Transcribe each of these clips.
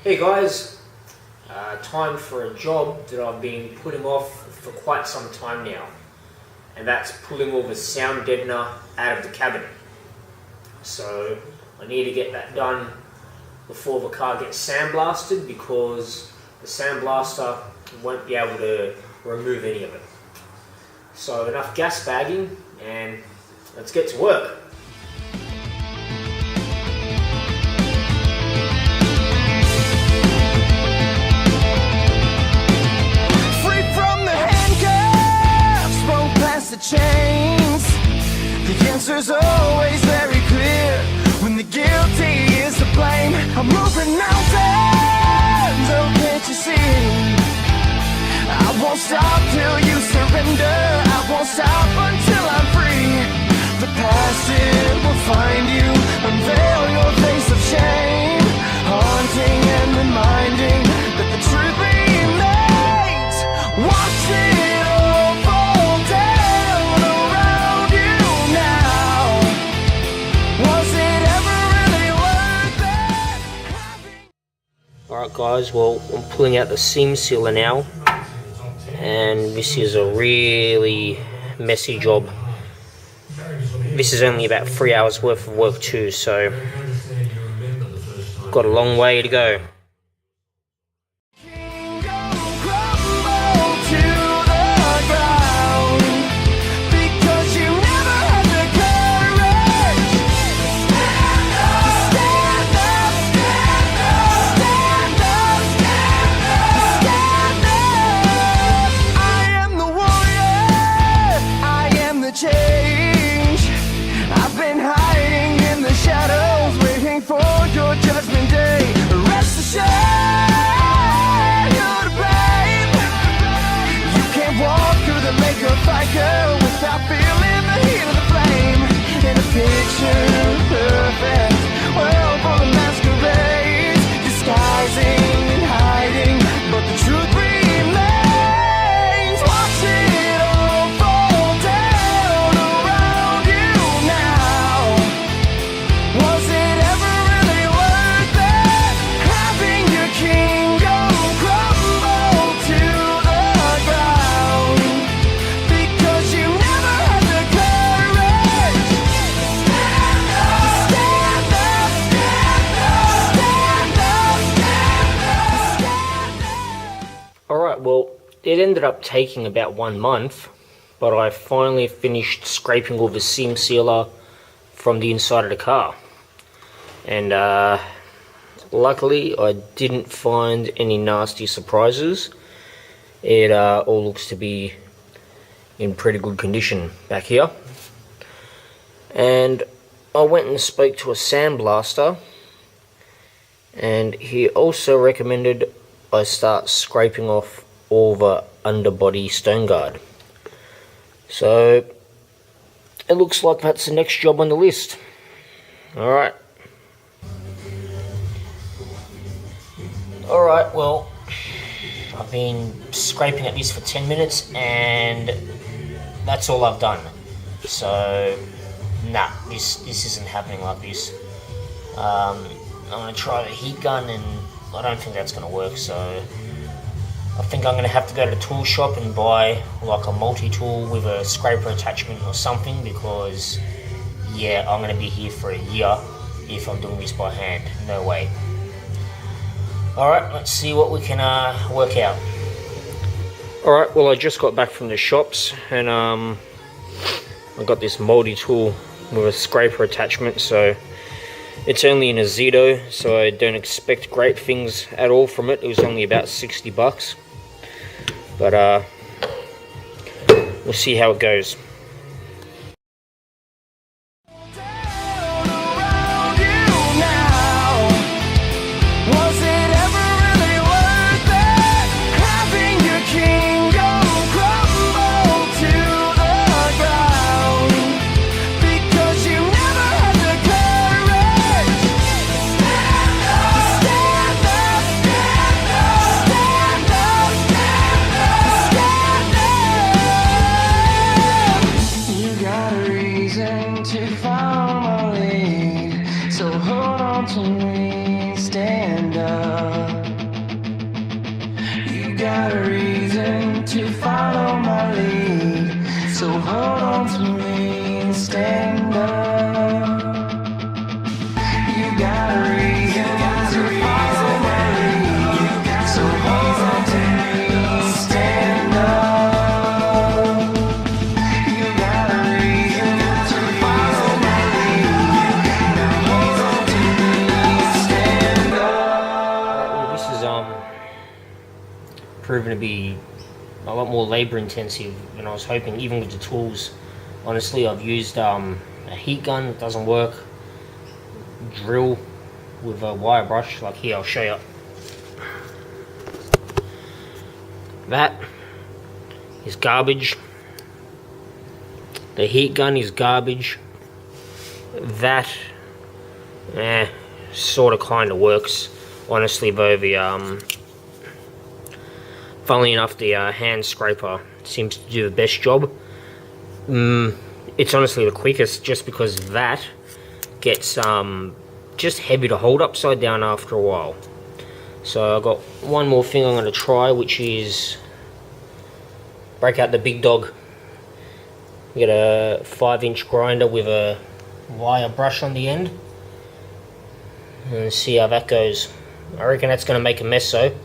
Hey guys, time for a job that I've been putting off for quite some time now, and that's pulling all the sound deadener out of the cabin. So I need to get that done before the car gets sandblasted, because the sandblaster won't be able to remove any of it. So enough gas bagging, and let's get to work. The chains, the answer's always very clear. When the guilty is to blame, I'm moving mountains, oh can't you see? I won't stop till you surrender, I won't stop until I'm free. The past, it will find you, unveil your face of shame, haunting and reminding that the truth remains. Watch it all fall down around you now. Was it ever really worth it? Alright guys, well, I'm pulling out the seam sealer now, and this is a really messy job. This is only about 3 hours worth of work too, so got a long way to go. Without feeling the heat of the flame, in a picture perfect world full of masquerades, disguising and hiding, but the truth remains. Watch it all fall down around you now. Was it ever really worth it, having your kingdom crumble to the ground? Alright, well, it ended up taking about 1 month, but I finally finished scraping all the seam sealer from the inside of the car. And luckily I didn't find any nasty surprises. It all looks to be in pretty good condition back here. And I went and spoke to a sandblaster, and he also recommended I start scraping off all the underbody stone guard. So it looks like that's the next job on the list. Alright, well, I've been scraping at this for 10 minutes and that's all I've done. So nah, this isn't happening like this. I'm going to try the heat gun, and I don't think that's going to work, so I think I'm going to have to go to the tool shop and buy like a multi-tool with a scraper attachment or something, because yeah, I'm going to be here for a year if I'm doing this by hand. No way. Alright, let's see what we can work out. Alright, well, I just got back from the shops, and I got this multi-tool with a scraper attachment, so it's only in a Zito, so I don't expect great things at all from it. It was only about 60 bucks. But we'll see how it goes. proven to be a lot more labor intensive than I was hoping, even with the tools. Honestly, I've used a heat gun, it doesn't work. Drill with a wire brush, like here, I'll show you. That is garbage. The heat gun is garbage. That, sort of kind of works. Honestly though, funnily enough, the hand scraper seems to do the best job. It's honestly the quickest, just because that gets just heavy to hold upside down after a while. So I've got one more thing I'm going to try, which is break out the big dog. Get a 5-inch grinder with a wire brush on the end and see how that goes. I reckon that's going to make a mess though,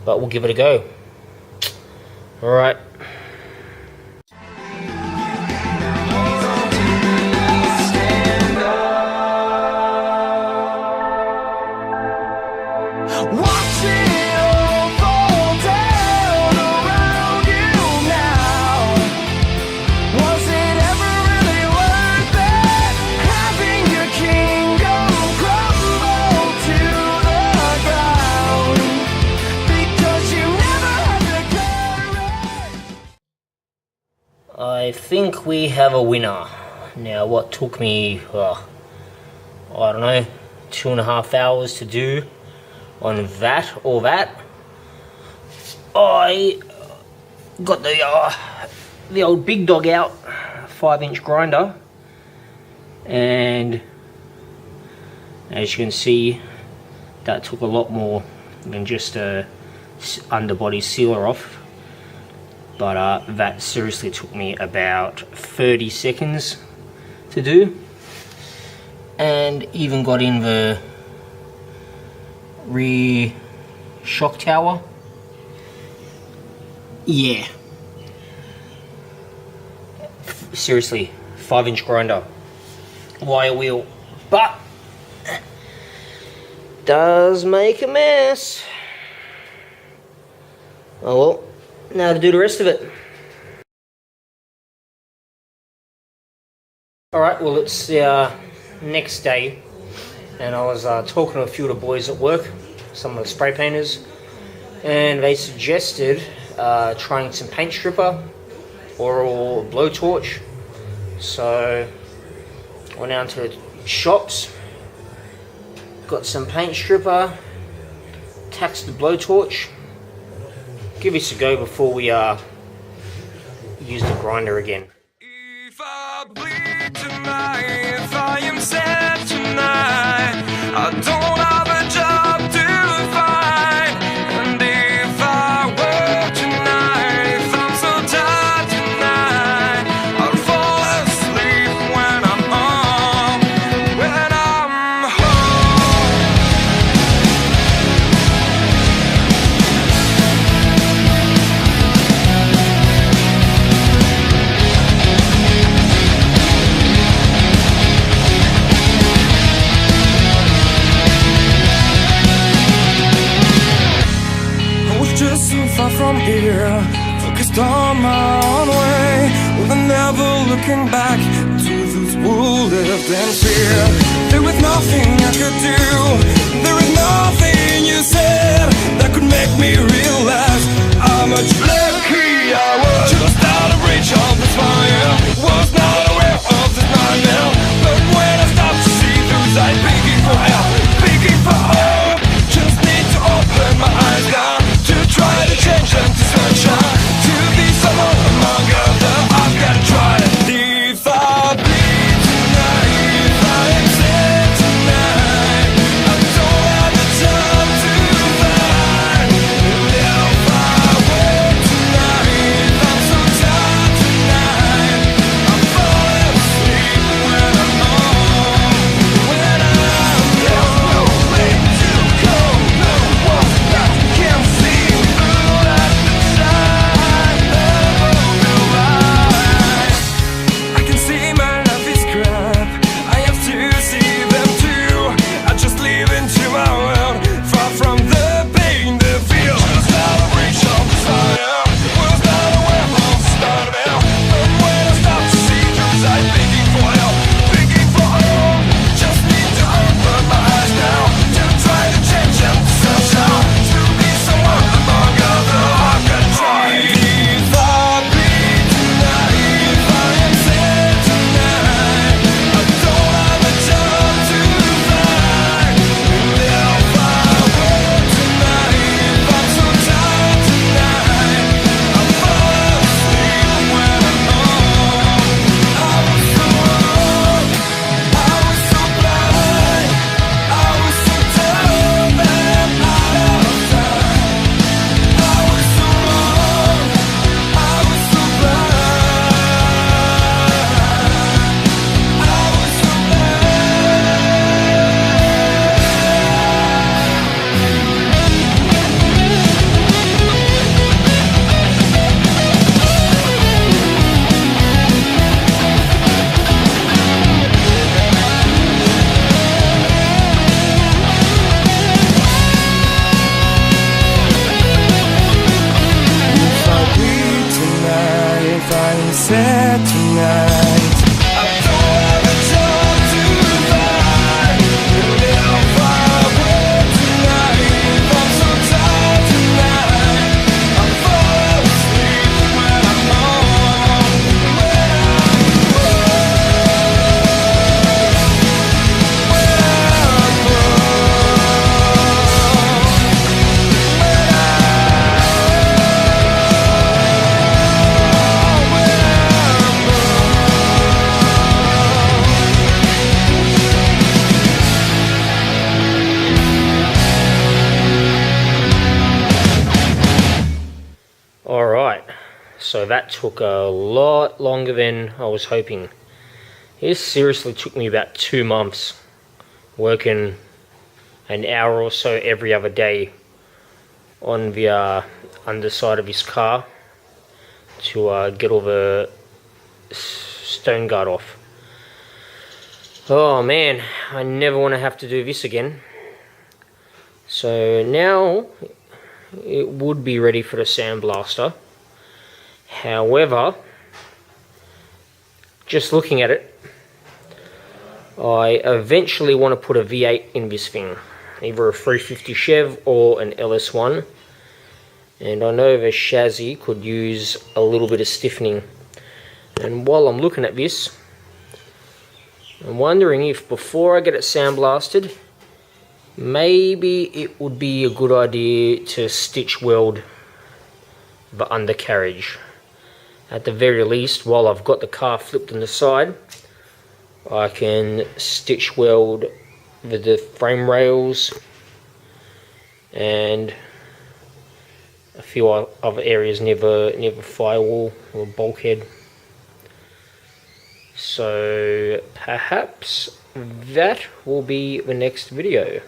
but we'll give it a go. Alright. I think we have a winner. Now, what took me, I don't know, 2.5 hours to do on that or that, I got the old big dog out, 5-inch grinder, and as you can see, that took a lot more than just a underbody sealer off. But that seriously took me about 30 seconds to do, and even got in the rear shock tower. Yeah, seriously, 5-inch grinder, wire wheel, but does make a mess. Oh well. Now to do the rest of it. Alright, well it's the next day, and I was talking to a few of the boys at work, some of the spray painters, and they suggested trying some paint stripper or blowtorch. So I went down to the shops, got some paint stripper, taxed the blowtorch. Give this a go before we use the grinder again. If I bleed tonight, if I am sad tonight, I don't have a job to find. And if I work tonight, if I'm so tired tonight, I'll fall asleep when I'm home, when I'm home. Just so far from here, focused on my own way, with never looking back to those who lived in fear. There was nothing I could do, there was nothing you said that could make me realize how much lucky I was. Just out of reach of the fire, was not aware of this nightmare, but when I stopped to see through sight, begging for help, begging for hope, just need to open my eyes down, try to change them to sunshine, to be someone among others. I've got to try it. If I bleed tonight, if I am sad tonight, I don't have So that took a lot longer than I was hoping. This seriously took me about 2 months, working an hour or so every other day on the underside of his car to get all the stone guard off. Oh man, I never want to have to do this again. So now it would be ready for the sandblaster. However, just looking at it, I eventually want to put a V8 in this thing, either a 350 Chev or an LS1, and I know the chassis could use a little bit of stiffening. And while I'm looking at this, I'm wondering if before I get it sandblasted, maybe it would be a good idea to stitch weld the undercarriage. At the very least, while I've got the car flipped on the side, I can stitch weld the frame rails and a few other areas near the firewall or bulkhead. So perhaps that will be the next video.